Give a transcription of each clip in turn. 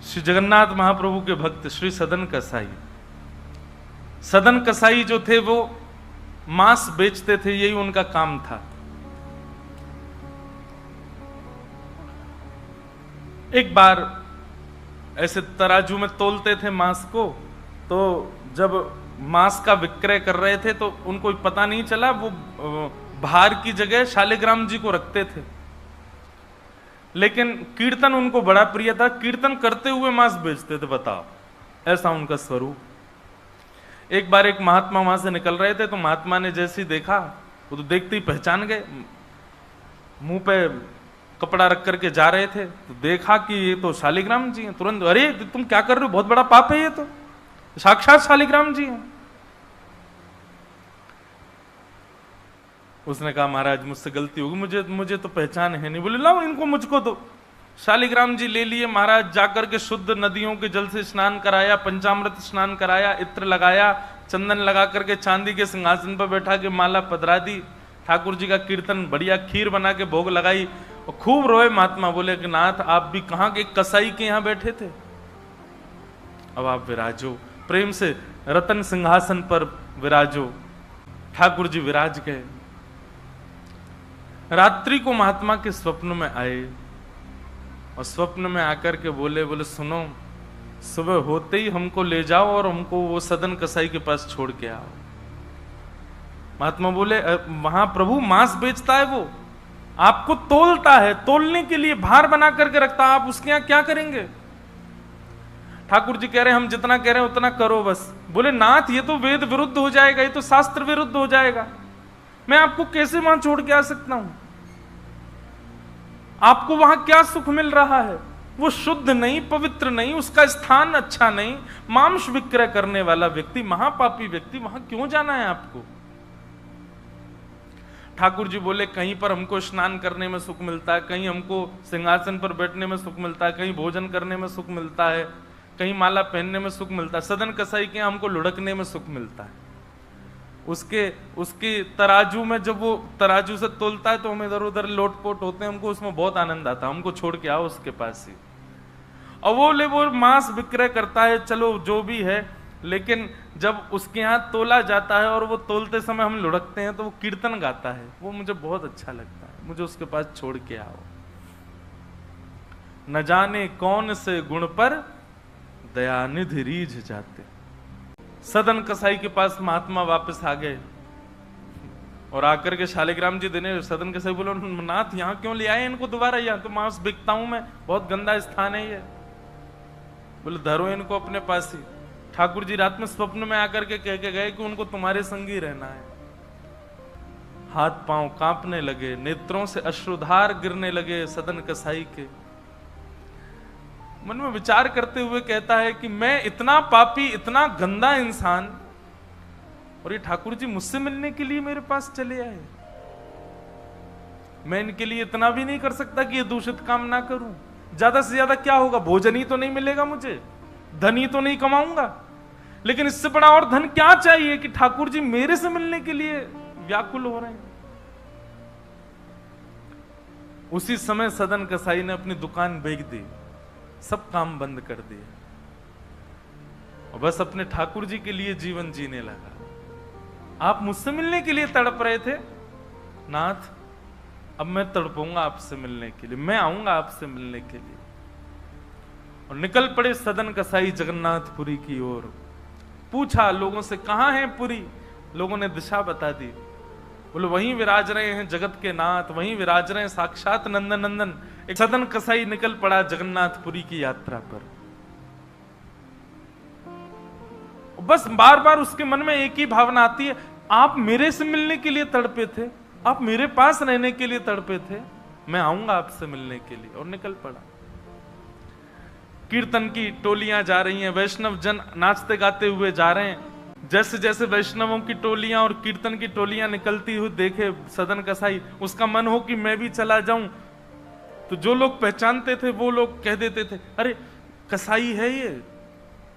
श्री जगन्नाथ महाप्रभु के भक्त श्री सदन कसाई। सदन कसाई जो थे वो मांस बेचते थे, यही उनका काम था। एक बार ऐसे तराजू में तोलते थे मांस को, तो जब मांस का विक्रय कर रहे थे तो उनको पता नहीं चला, वो भार की जगह शालिग्राम जी को रखते थे। लेकिन कीर्तन उनको बड़ा प्रिय था, कीर्तन करते हुए मांस बेचते थे। बताओ, ऐसा उनका स्वरूप। एक बार एक महात्मा वहां से निकल रहे थे, तो महात्मा ने जैसे ही देखा, वो तो देखते ही पहचान गए, मुंह पे कपड़ा रख करके जा रहे थे, तो देखा कि ये तो शालिग्राम जी हैं। तुरंत, अरे तुम क्या कर रहे हो, बहुत बड़ा पाप है, ये तो साक्षात शालिग्राम जी हैं। उसने कहा महाराज मुझसे गलती होगी, मुझे तो पहचान है नहीं। बोले लाओ इनको, मुझको दो। शालिग्राम जी ले लिए महाराज, जाकर के शुद्ध नदियों के जल से स्नान कराया, पंचामृत स्नान कराया, इत्र लगाया, चंदन लगा करके चांदी के सिंहासन पर बैठा के माला पधरा दी, ठाकुर जी का कीर्तन, बढ़िया खीर बना के भोग लगाई, और खूब रोए महात्मा। बोले कि नाथ आप भी कहां के कसाई के यहां बैठे थे, अब आप विराजो, प्रेम से रतन सिंहासन पर विराजो। ठाकुर जी विराज गए। रात्रि को महात्मा के स्वप्न में आए, और स्वप्न में आकर के बोले सुनो, सुबह होते ही हमको ले जाओ और हमको वो सदन कसाई के पास छोड़ के आओ। महात्मा बोले वहां प्रभु मांस बेचता है, वो आपको तोलता है, तोलने के लिए भार बना करके रखता है, आप उसके यहां क्या करेंगे। ठाकुर जी कह रहे हैं हम जितना कह रहे हैं उतना करो बस। बोले नाथ ये तो वेद विरुद्ध हो जाएगा, ये तो शास्त्र विरुद्ध हो जाएगा, मैं आपको कैसे वहां छोड़ के आ सकता हूं। आपको वहां क्या सुख मिल रहा है, वो शुद्ध नहीं, पवित्र नहीं, उसका स्थान अच्छा नहीं, मांस विक्रय करने वाला व्यक्ति, महापापी व्यक्ति, वहां क्यों जाना है आपको। ठाकुर जी बोले कहीं पर हमको स्नान करने में सुख मिलता है, कहीं हमको सिंहासन पर बैठने में सुख मिलता है, कहीं भोजन करने में सुख मिलता है, कहीं माला पहनने में सुख मिलता है, सदन कसाई के हमको लुढ़कने में सुख मिलता है। उसके तराजू में जब वो तराजू से तोलता है तो हम इधर उधर लोटपोट होते हैं, हमको उसमें बहुत आनंद आता है, हमको छोड़ के आओ उसके पास ही। और वो मांस विक्रय करता है, चलो जो भी है, लेकिन जब उसके यहाँ तोला जाता है और वो तोलते समय हम लुढ़कते हैं तो वो कीर्तन गाता है, वो मुझे बहुत अच्छा लगता है, मुझे उसके पास छोड़ के आओ। न जाने कौन से गुण पर दयानिधि रीझ जाते। सदन कसाई के पास महात्मा वापस आ गए और आकर के शालिग्राम जी देने, सदन कसाई बोलो नाथ यहाँ क्यों ले आए इनको दोबारा, यहाँ तो मांस बिकता हूं मैं, बहुत गंदा स्थान है ये। बोले धरो इनको अपने पास ही। ठाकुर जी रात में स्वप्न में आकर के कह के गए कि उनको तुम्हारे संग ही रहना है। हाथ पांव कांपने लगे, नेत्रों से अश्रुधार गिरने लगे सदन कसाई के। मन में विचार करते हुए कहता है कि मैं इतना पापी, इतना गंदा इंसान, और ये ठाकुर जी मुझसे मिलने के लिए मेरे पास चले आए। मैं इनके लिए इतना भी नहीं कर सकता कि ये दूषित काम ना करूं। ज्यादा से ज्यादा क्या होगा, भोजन ही तो नहीं मिलेगा मुझे, धन ही तो नहीं कमाऊंगा, लेकिन इससे बड़ा और धन क्या चाहिए कि ठाकुर जी मेरे से मिलने के लिए व्याकुल हो रहे हैं। उसी समय सदन कसाई ने अपनी दुकान बेच दी, सब काम बंद कर दिए और बस अपने ठाकुर जी के लिए जीवन जीने लगा। आप मुझसे मिलने के लिए तड़प रहे थे नाथ, अब मैं तड़पूंगा आपसे मिलने के लिए, मैं आऊंगा आपसे मिलने के लिए। और निकल पड़े सदन कसाई जगन्नाथपुरी की ओर। पूछा लोगों से कहां है पुरी, लोगों ने दिशा बता दी। बोले वहीं विराज रहे हैं जगत के नाथ, वहीं विराज रहे हैं साक्षात नंदन नंदन। एक सदन कसाई निकल पड़ा जगन्नाथपुरी की यात्रा पर। बस बार बार उसके मन में एक ही भावना आती है, आप मेरे से मिलने के लिए तड़पे थे, आप मेरे पास रहने के लिए तड़पे थे, मैं आऊंगा आपसे मिलने के लिए। और निकल पड़ा। कीर्तन की टोलियां जा रही हैं, वैष्णव जन नाचते गाते हुए जा रहे हैं। जैसे जैसे वैष्णवों की टोलियां और कीर्तन की टोलियां निकलती हुई देखे सदन कसाई, उसका मन हो कि मैं भी चला जाऊं। तो जो लोग पहचानते थे वो लोग कह देते थे अरे कसाई है ये,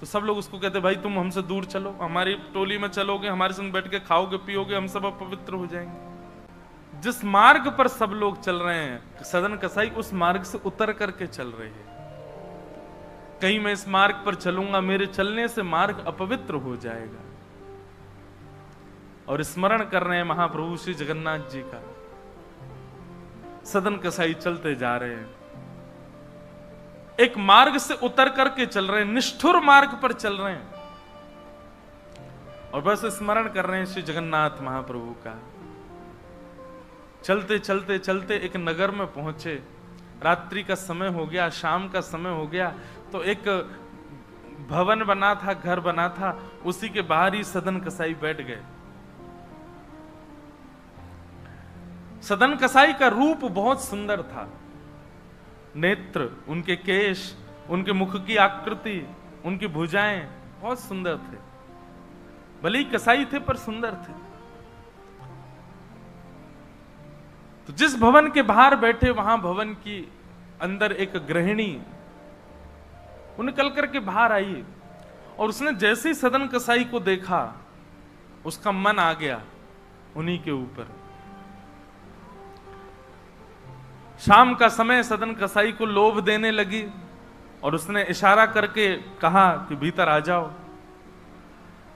तो सब लोग उसको कहते भाई तुम हमसे दूर चलो, हमारी टोली में चलोगे, हमारे संग बैठ के खाओगे पियोगे, हम सब अपवित्र हो जाएंगे। जिस मार्ग पर सब लोग चल रहे हैं सदन कसाई उस मार्ग से उतर करके चल रहे हैं। कहीं मैं इस मार्ग पर चलूंगा, मेरे चलने से मार्ग अपवित्र हो जाएगा। और स्मरण कर रहे हैं महाप्रभु श्री जगन्नाथ जी का। सदन कसाई चलते जा रहे हैं, एक मार्ग से उतर करके चल रहे हैं, निष्ठुर मार्ग पर चल रहे हैं, और बस स्मरण कर रहे हैं श्री जगन्नाथ महाप्रभु का। चलते चलते चलते एक नगर में पहुंचे, रात्रि का समय हो गया, शाम का समय हो गया, तो एक भवन बना था, घर बना था, उसी के बाहर ही सदन कसाई बैठ गए। सदन कसाई का रूप बहुत सुंदर था, नेत्र, उनके केश, उनके मुख की आकृति, उनकी भुजाएं बहुत सुंदर थे। भले ही कसाई थे पर सुंदर थे। तो जिस भवन के बाहर बैठे, वहां भवन की अंदर एक गृहिणी वो निकल करके बाहर आई, और उसने जैसे ही सदन कसाई को देखा, उसका मन आ गया उन्हीं के ऊपर। शाम का समय, सदन कसाई को लोभ देने लगी, और उसने इशारा करके कहा कि भीतर आ जाओ।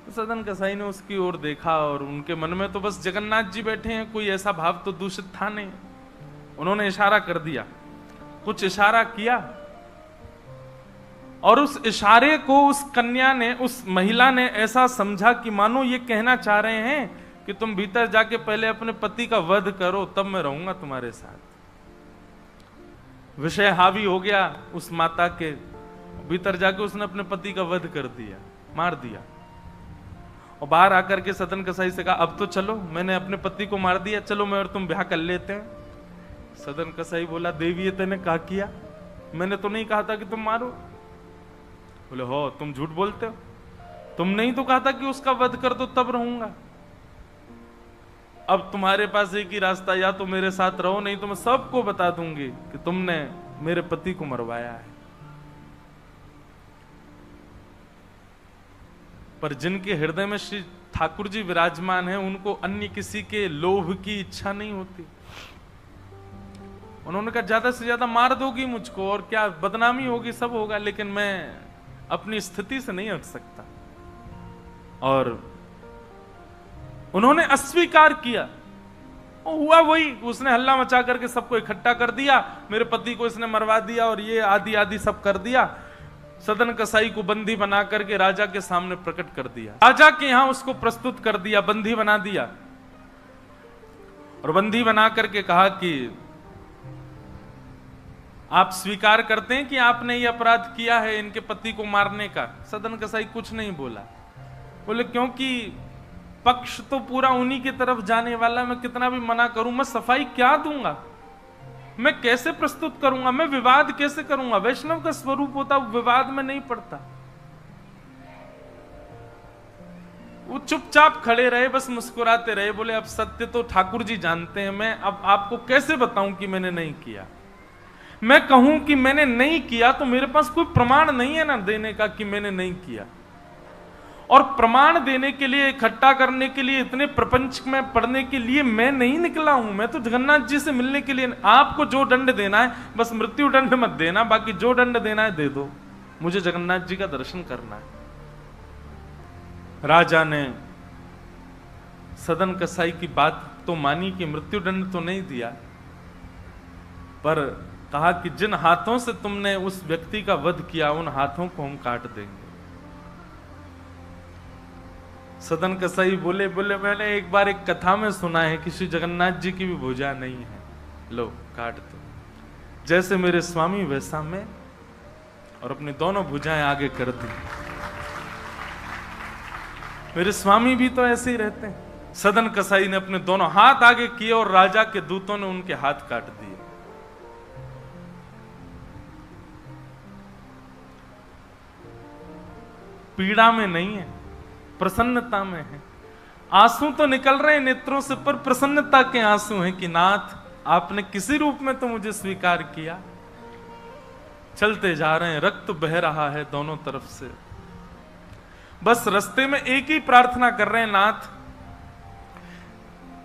तो सदन कसाई ने उसकी ओर देखा, और उनके मन में तो बस जगन्नाथ जी बैठे हैं, कोई ऐसा भाव तो दूषित था नहीं। उन्होंने इशारा कर दिया, कुछ इशारा किया, और उस इशारे को उस कन्या ने, उस महिला ने ऐसा समझा कि मानो ये कहना चाह रहे हैं कि तुम भीतर जाके पहले अपने पति का वध करो, तब मैं रहूंगा तुम्हारे साथ। विषय हावी हो गया उस माता के, भीतर जाके उसने अपने पति का वध कर दिया, मार दिया। और बाहर आकर के सदन कसाई से कहा, अब तो चलो, मैंने अपने पति को मार दिया, चलो मैं और तुम ब्याह कर लेते हैं। सदन कसाई बोला, देवी ये तेने कहा किया, मैंने तो नहीं कहा था कि तुम मारो। बोले, हो तुम झूठ बोलते हो, तुमने ही तो कहा था कि उसका वध कर दो तब रहूंगा। अब तुम्हारे पास एक ही रास्ता, या तो मेरे साथ रहो, नहीं तो मैं सबको बता दूंगी कि तुमने मेरे पति को मरवाया है। पर जिनके हृदय में श्री ठाकुर जी विराजमान हैं, उनको अन्य किसी के लोभ की इच्छा नहीं होती। उन्होंने कहा, ज्यादा से ज्यादा मार दोगी मुझको, और क्या बदनामी होगी, सब होगा, लेकिन मैं अपनी स्थिति से नहीं हट सकता। और उन्होंने अस्वीकार किया। हुआ वही, उसने हल्ला मचा करके सबको इकट्ठा कर दिया, मेरे पति को इसने मरवा दिया, और ये आदि आदि सब कर दिया। सदन कसाई को बंदी बना करके राजा के सामने प्रकट कर दिया, राजा के यहां उसको प्रस्तुत कर दिया, बंदी बना दिया। और बंदी बना करके कहा कि आप स्वीकार करते हैं कि आपने ये अपराध किया है इनके पति को मारने का? सदन कसाई कुछ नहीं बोला। बोले, क्योंकि पक्ष तो पूरा उन्हीं की तरफ जाने वाला, मैं कितना भी मना करूं, मैं सफाई क्या दूंगा, मैं कैसे प्रस्तुत करूंगा, मैं विवाद कैसे करूंगा? वैष्णव का स्वरूप होता विवाद में नहीं पड़ता। वो चुपचाप खड़े रहे, बस मुस्कुराते रहे। बोले, अब सत्य तो ठाकुर जी जानते हैं, मैं अब आपको कैसे बताऊं कि मैंने नहीं किया। मैं कहूं कि मैंने नहीं किया तो मेरे पास कोई प्रमाण नहीं है ना देने का कि मैंने नहीं किया। और प्रमाण देने के लिए, इकट्ठा करने के लिए, इतने प्रपंच में पढ़ने के लिए मैं नहीं निकला हूं। मैं तो जगन्नाथ जी से मिलने के लिए। आपको जो दंड देना है, बस मृत्यु दंड मत देना, बाकी जो दंड देना है दे दो, मुझे जगन्नाथ जी का दर्शन करना है। राजा ने सदन कसाई की बात तो मानी कि मृत्यु दंड तो नहीं दिया, पर कहा कि जिन हाथों से तुमने उस व्यक्ति का वध किया, उन हाथों को हम काट देंगे। सदन कसाई बोले, मैंने एक बार एक कथा में सुना है कि श्री जगन्नाथ जी की भी भुजा नहीं है, लो काट दो। जैसे मेरे स्वामी वैसा मैं, और अपनी दोनों भुजाएं आगे कर दी। मेरे स्वामी भी तो ऐसे ही रहते हैं। सदन कसाई ने अपने दोनों हाथ आगे किए, और राजा के दूतों ने उनके हाथ काट दिए। पीड़ा में नहीं है, प्रसन्नता में है। आंसू तो निकल रहे हैं नेत्रों से, पर प्रसन्नता के आंसू हैं कि नाथ, आपने किसी रूप में तो मुझे स्वीकार किया। चलते जा रहे हैं, रक्त बह रहा है दोनों तरफ से। बस रास्ते में एक ही प्रार्थना कर रहे हैं, नाथ,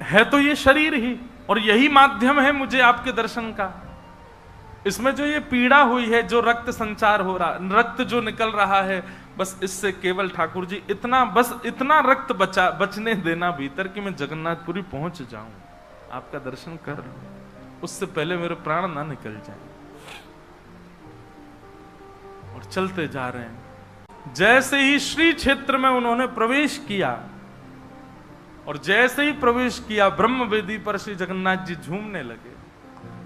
है तो ये शरीर ही, और यही माध्यम है मुझे आपके दर्शन का। इसमें जो ये पीड़ा हुई है, जो रक्त संचार हो रहा, रक्त जो निकल रहा है, बस इससे केवल ठाकुर जी इतना रक्त बचने देना भीतर कि मैं जगन्नाथपुरी पहुंच जाऊं, आपका दर्शन कर लूं, उससे पहले मेरे प्राण ना निकल जाए। और चलते जा रहे हैं। जैसे ही श्री क्षेत्र में उन्होंने प्रवेश किया, और जैसे ही प्रवेश किया, ब्रह्म वेदी पर श्री जगन्नाथ जी झूमने लगे।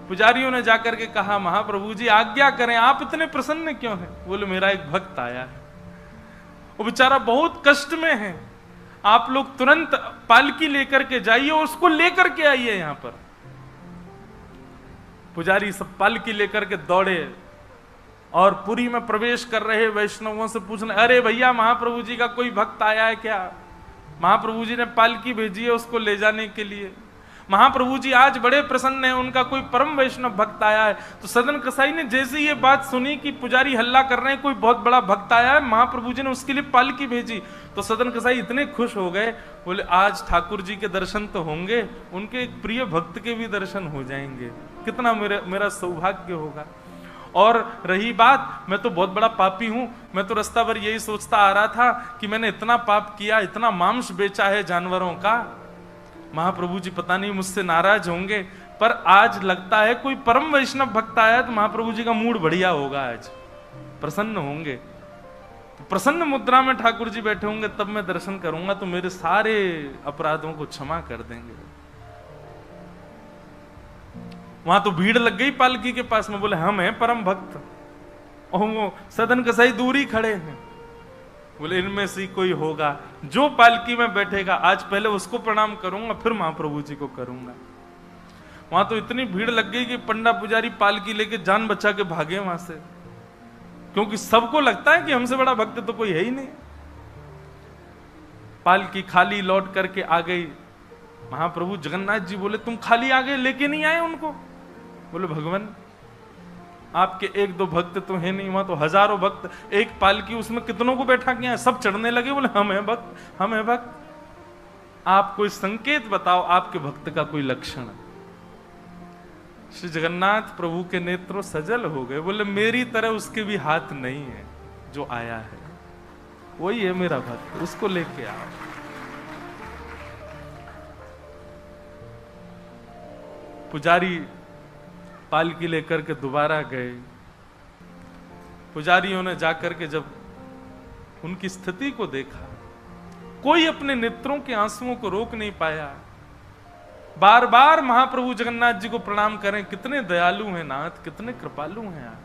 पुजारियों ने जाकर के कहा, महाप्रभु जी आज्ञा करें, आप इतने प्रसन्न क्यों हैं? बोले, मेरा एक भक्त आया है, वो बेचारा बहुत कष्ट में है, आप लोग तुरंत पालकी लेकर के जाइए और उसको लेकर के आइए यहां पर। पुजारी सब पालकी लेकर के दौड़े और पुरी में प्रवेश कर रहे वैष्णवों से पूछने, अरे भैया, महाप्रभु जी का कोई भक्त आया है क्या? महाप्रभु जी ने पालकी भेजी है उसको ले जाने के लिए। महाप्रभु जी आज बड़े प्रसन्न हैं, उनका कोई परम वैष्णव भक्त आया है। तो सदन कसाई ने जैसे ये बात सुनी कि पुजारी हल्ला कर रहे हैं, कोई बहुत बड़ा भक्त आया है, महाप्रभु जी ने उसके लिए पालकी भेजी, तो सदन कसाई इतने खुश हो गए, बोले आज ठाकुर जी के दर्शन तो होंगे, उनके एक प्रिय भक्त के भी दर्शन हो जाएंगे, कितना मेरा सौभाग्य होगा। और रही बात, मैं तो बहुत बड़ा पापी हूं, मैं तो रास्ता भर यही सोचता आ रहा था कि मैंने इतना पाप किया, इतना मांस बेचा है जानवरों का, महाप्रभु जी पता नहीं मुझसे नाराज होंगे, पर आज लगता है कोई परम वैष्णव भक्त आया तो महाप्रभु जी का मूड बढ़िया होगा, आज प्रसन्न होंगे। तो प्रसन्न मुद्रा में ठाकुर जी बैठे होंगे, तब मैं दर्शन करूंगा तो मेरे सारे अपराधों को क्षमा कर देंगे। वहां तो भीड़ लग गई पालकी के पास में, बोले हम हैं परम भक्त, और वो सदन कसाई दूर ही खड़े हैं। बोले इनमें से कोई होगा जो पालकी में बैठेगा, आज पहले उसको प्रणाम करूंगा, फिर महाप्रभु जी को करूंगा। वहां तो इतनी भीड़ लग गई कि पंडा पुजारी पालकी लेके जान बचा के भागे वहां से, क्योंकि सबको लगता है कि हमसे बड़ा भक्त तो कोई है ही नहीं। पालकी खाली लौट करके आ गई। महाप्रभु जगन्नाथ जी बोले, तुम खाली आ गए, लेके नहीं आए उनको? बोले, भगवान आपके एक दो भक्त तो है नहीं, वहां तो हजारों भक्त, एक पालकी उसमें कितनों को बैठा के हैं, सब चढ़ने लगे। बोले, हम हैं भक्त, हम हैं भक्त, आप कोई संकेत बताओ, आपके भक्त का कोई लक्षण। श्री जगन्नाथ प्रभु के नेत्रों सजल हो गए। बोले, मेरी तरह उसके भी हाथ नहीं है, जो आया है वही है मेरा भक्त, उसको लेके आओ। पुजारी पालकी लेकर के दोबारा गए। पुजारियों ने जाकर के जब उनकी स्थिति को देखा, कोई अपने नेत्रों के आंसुओं को रोक नहीं पाया। बार बार महाप्रभु जगन्नाथ जी को प्रणाम करें, कितने दयालु हैं नाथ, कितने कृपालु हैं आप।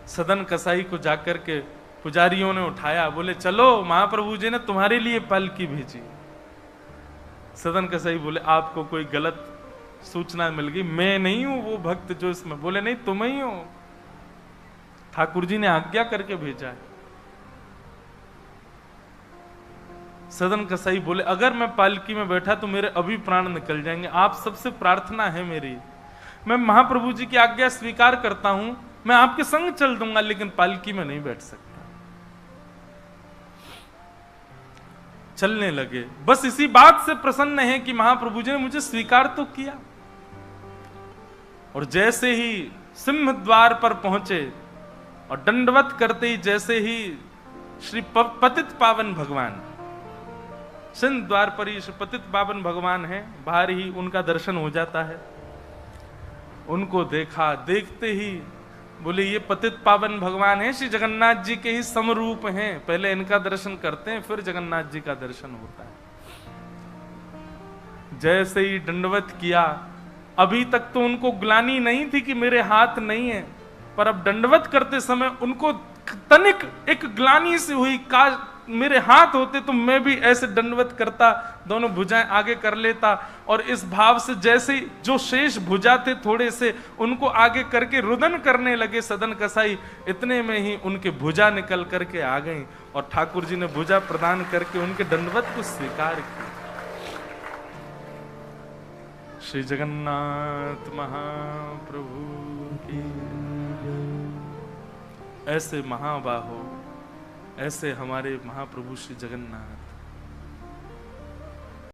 सदन कसाई को जाकर के पुजारियों ने उठाया, बोले चलो महाप्रभु जी ने तुम्हारे लिए पालकी भेजी। सदन कसाई बोले, आपको कोई गलत सूचना मिल गई, मैं नहीं हूं वो भक्त जो इसमें। बोले, नहीं तुम ही हो, ठाकुर जी ने आज्ञा करके भेजा है। सदन कसाई बोले, अगर मैं पालकी में बैठा तो मेरे अभी प्राण निकल जाएंगे, आप सबसे प्रार्थना है मेरी, मैं महाप्रभु जी की आज्ञा स्वीकार करता हूं, मैं आपके संग चल दूंगा, लेकिन पालकी में नहीं बैठ सकता। चलने लगे, बस इसी बात से प्रसन्न है कि महाप्रभु जी ने मुझे स्वीकार तो किया। और जैसे ही सिंह द्वार पर पहुंचे और दंडवत करते ही जैसे ही श्री पतित पावन भगवान, सिंह द्वार पर ही श्री पतित पावन भगवान है, बाहर ही उनका दर्शन हो जाता है। उनको देखा, देखते ही बोले, ये पतित पावन भगवान है, श्री जगन्नाथ जी के ही समरूप हैं, पहले इनका दर्शन करते हैं फिर जगन्नाथ जी का दर्शन होता है। जैसे ही दंडवत किया, अभी तक तो उनको ग्लानि नहीं थी कि मेरे हाथ नहीं है, पर अब दंडवत करते समय उनको तनिक एक ग्लानि से हुई, काश मेरे हाथ होते तो मैं भी ऐसे दंडवत करता, दोनों भुजाएं आगे कर लेता। और इस भाव से जैसे जो शेष भुजा थे थोड़े से, उनको आगे करके रुदन करने लगे सदन कसाई। इतने में ही उनके भुजा निकल करके आ गई और ठाकुर जी ने भुजा प्रदान करके उनके दंडवत को स्वीकार किया। श्री जगन्नाथ महाप्रभु की। ऐसे महाबाहो, ऐसे हमारे महाप्रभु श्री जगन्नाथ।